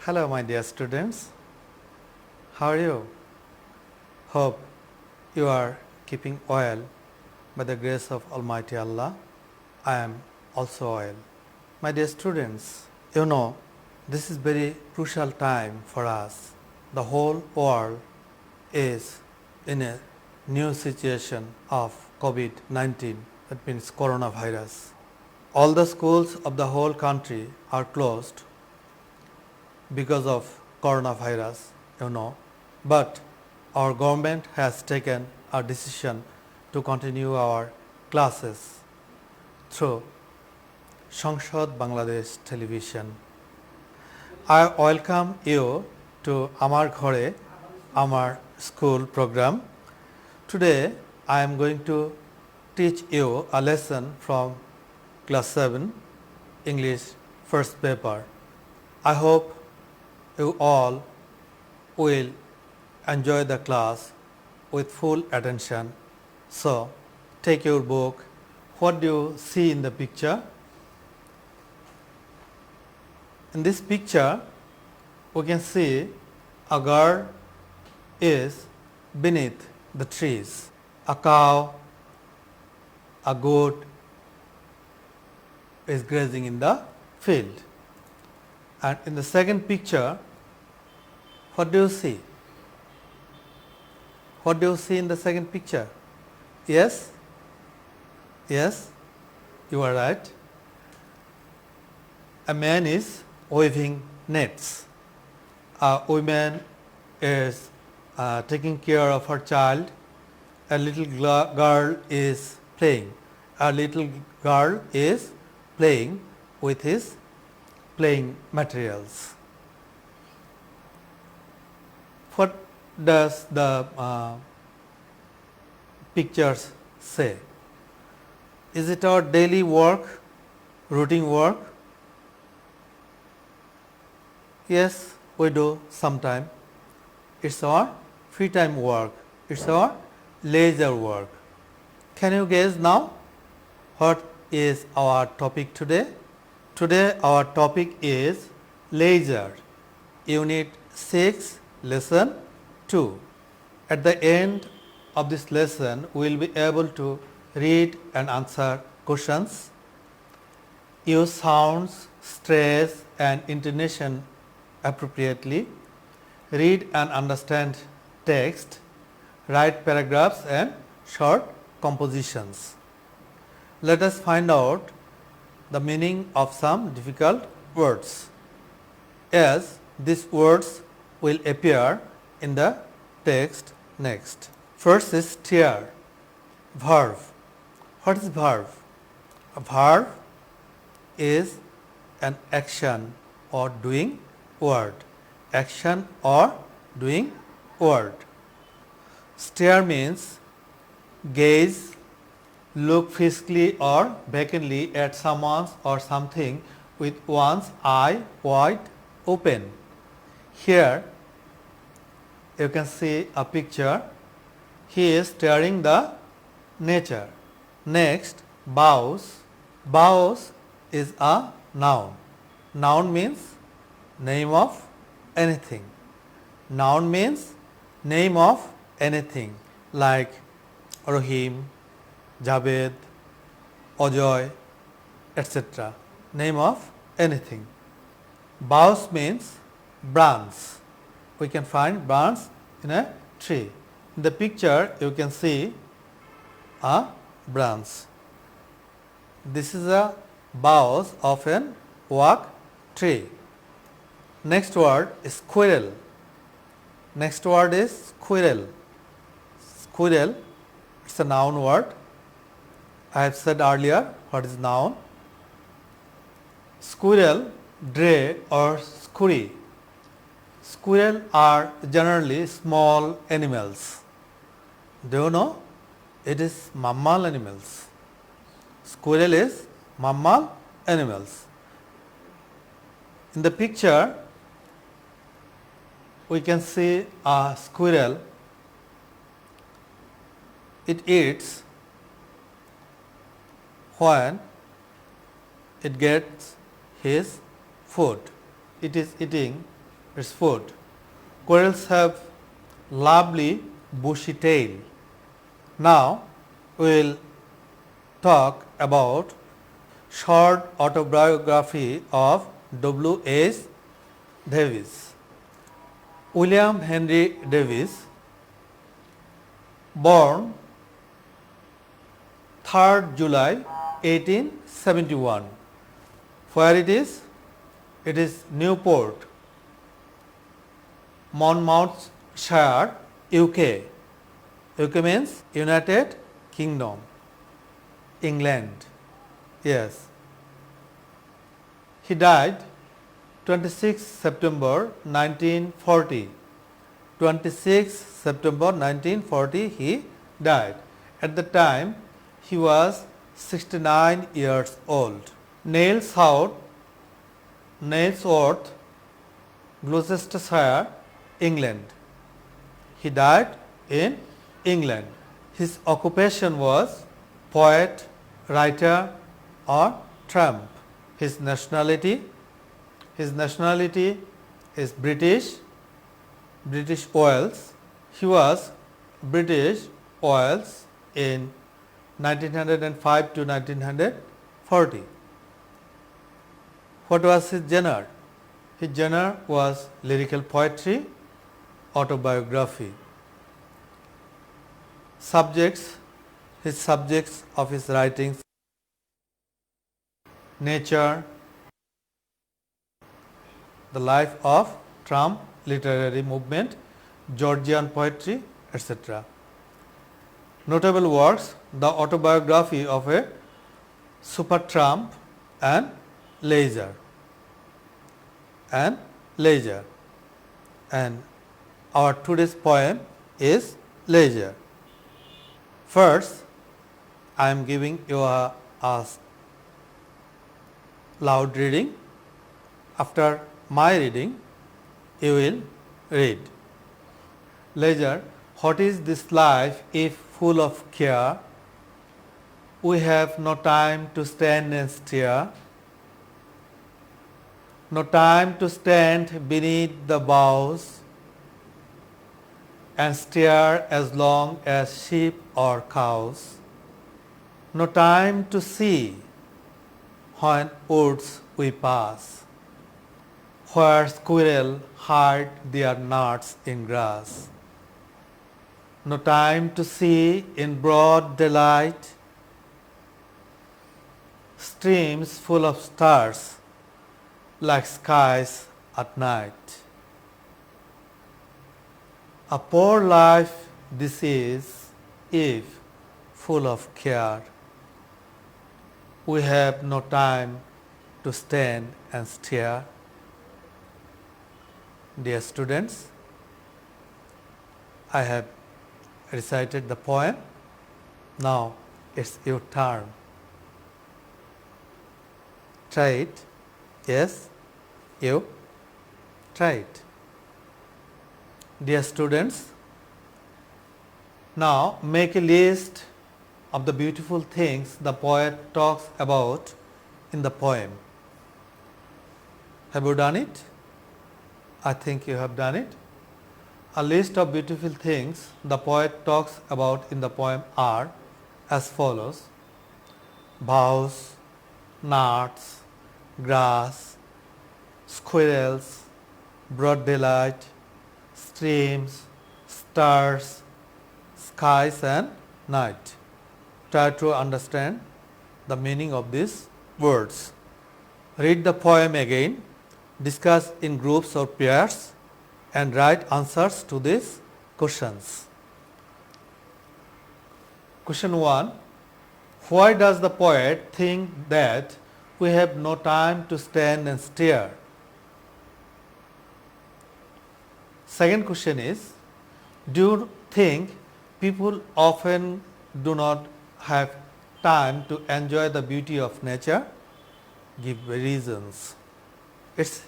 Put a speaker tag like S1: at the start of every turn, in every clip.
S1: Hello, my dear students. How are you? Hope you are keeping well by the grace of Almighty Allah. I am also well. My dear students, this is very crucial time for us. The whole world is in a new situation of COVID-19, that means coronavirus. All the schools of the whole country are closed because of coronavirus. But our government has taken a decision to continue our classes through Sangshad Bangladesh television. I welcome you to Amar Ghore, Amar school program. Today I am going to teach you a lesson from class 7 English first paper. I hope you all will enjoy the class with full attention. So, take your book. What do you see in the picture? In this picture, we can see a girl is beneath the trees. A cow, a goat is grazing in the field. And in the second picture, what do you see? What do you see in the second picture? Yes? Yes? You are right. A man is weaving nets. A woman is taking care of her child. A little girl is playing. A little girl is playing with his playing materials. What does the pictures say? Is it our daily work, routine work? Yes, we do sometime. It's our free time work. It's our leisure work. Can you guess now what is our topic today? Today our topic is leisure, unit 6, lesson 2. At the end of this lesson, we will be able to read and answer questions, use sounds, stress and intonation appropriately, read and understand text, write paragraphs and short compositions. Let us find out the meaning of some difficult words, as these words will appear in the text next. First is stare, verb. What is verb? A verb is an action or doing word. Action or doing word. Stare means gaze, look fixedly or vacantly at someone or something with one's eye wide open. Here you can see a picture. He is staring the nature. Next, bows. Bows is a noun. Noun means name of anything. Noun means name of anything like Rahim, Javed, Ajoy, etc. Name of anything. Boughs means branch. We can find branch in a tree. In the picture, you can see a branch. This is a boughs of an oak tree. Next word is squirrel. Next word is squirrel. Squirrel, it's a noun word. I have said earlier what is noun. Squirrel, dray or scurry. Squirrel are generally small animals. Do you know? It is mammal animals. Squirrel is mammal animals. In the picture, we can see a squirrel. It eats when it gets his food. It is eating its food. Squirrels have lovely bushy tail. Now we will talk about short autobiography of W. H. Davis. William Henry Davis, born 3rd July 1871. Where it is? It is Newport, Monmouthshire, UK. UK means United Kingdom, England. Yes. He died 26 September 1940. 26 September 1940 he died. At the time he was 69 years old. Nailsworth, Gloucestershire, England. He died in England. His occupation was poet, writer or tramp. His nationality is British Wales. He was British Wales in 1905 to 1940. What was his genre? His genre was lyrical poetry, autobiography. His subjects of his writings: nature, the life of Trump literary movement, Georgian poetry, etc. Notable works: the autobiography of a Supertramp and Leisure. And our today's poem is Leisure. First, I am giving you a loud reading. After my reading, you will read. Leisure. What is this life if full of care? We have no time to stand and stare, no time to stand beneath the boughs and stare as long as sheep or cows, no time to see when woods we pass, where squirrel hide their nuts in grass, no time to see in broad daylight streams full of stars like skies at night. A poor life this is, if full of care. We have no time to stand and stare. Dear students, I have recited the poem. Now it's your turn. Try it. Yes, you try it. Dear students, now make a list of the beautiful things the poet talks about in the poem. Have you done it? I think you have done it. A list of beautiful things the poet talks about in the poem are as follows: boughs, nuts, grass, squirrels, broad daylight, streams, stars, skies and night. Try to understand the meaning of these words. Read the poem again, discuss in groups or pairs and write answers to these questions. Question 1. Why does the poet think that we have no time to stand and stare? Second question is, do you think people often do not have time to enjoy the beauty of nature? Give reasons. It's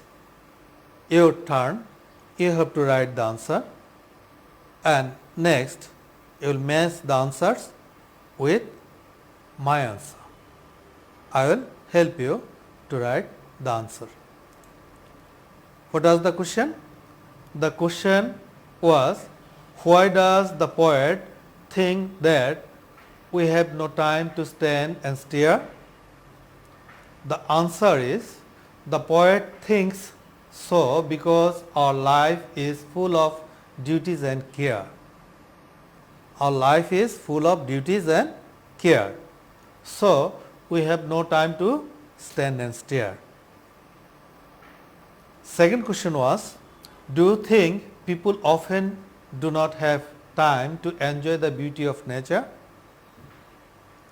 S1: your turn. You have to write the answer, and next you will match the answers with my answer. I will help you to write the answer. What was the question? The question was, why does the poet think that we have no time to stand and stare? The answer is, the poet thinks so because our life is full of duties and care. Our life is full of duties and care. So, we have no time to stand and stare. Second question was, do you think people often do not have time to enjoy the beauty of nature?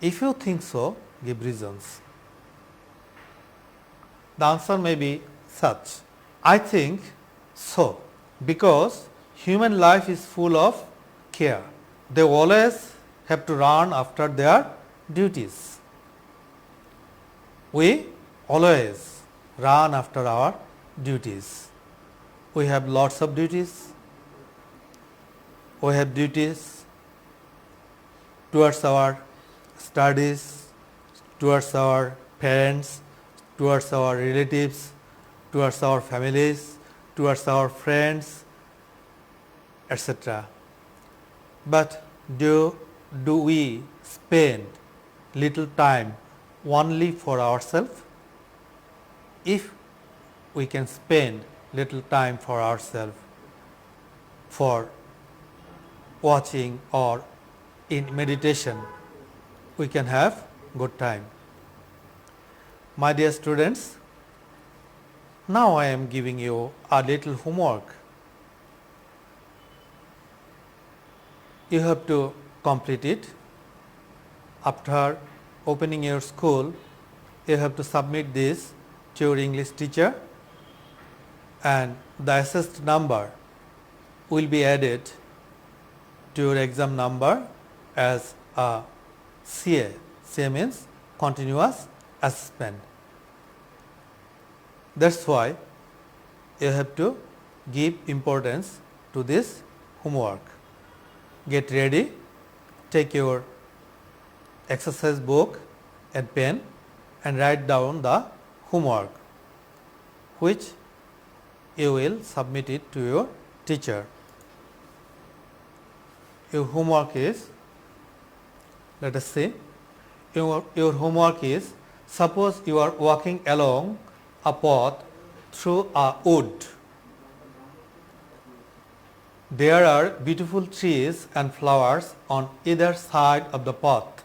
S1: If you think so, give reasons. The answer may be such. I think so, because human life is full of care. They always have to run after their duties. We always run after our duties. We have lots of duties. We have duties towards our studies, towards our parents, towards our relatives, towards our families, towards our friends, etc. But do we spend little time only for ourselves? If we can spend little time for ourselves, for watching or in meditation, we can have good time. My dear students, now I am giving you a little homework. You have to complete it. After opening your school, you have to submit this to your English teacher, and the assessed number will be added to your exam number as a CA. CA means continuous assessment. That's why you have to give importance to this homework. Get ready, take your exercise book and pen and write down the homework, which you will submit it to your teacher. Your homework is, let us see, your homework is, suppose you are walking along a path through a wood. There are beautiful trees and flowers on either side of the path.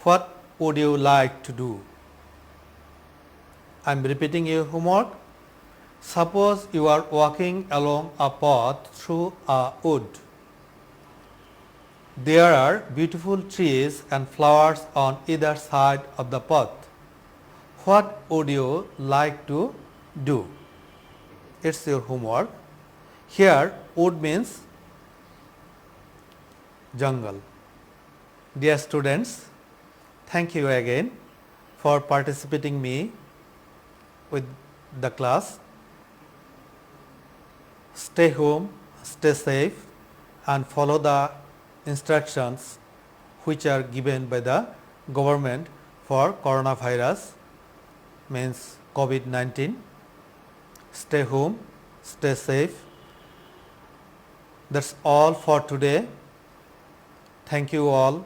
S1: What would you like to do? I am repeating your homework. Suppose you are walking along a path through a wood. There are beautiful trees and flowers on either side of the path. What would you like to do? It's your homework. Here, wood means jungle. Dear students, thank you again for participating me with the class. Stay home, stay safe, and follow the instructions which are given by the government for coronavirus, means COVID-19. Stay home, stay safe. That's all for today. Thank you all.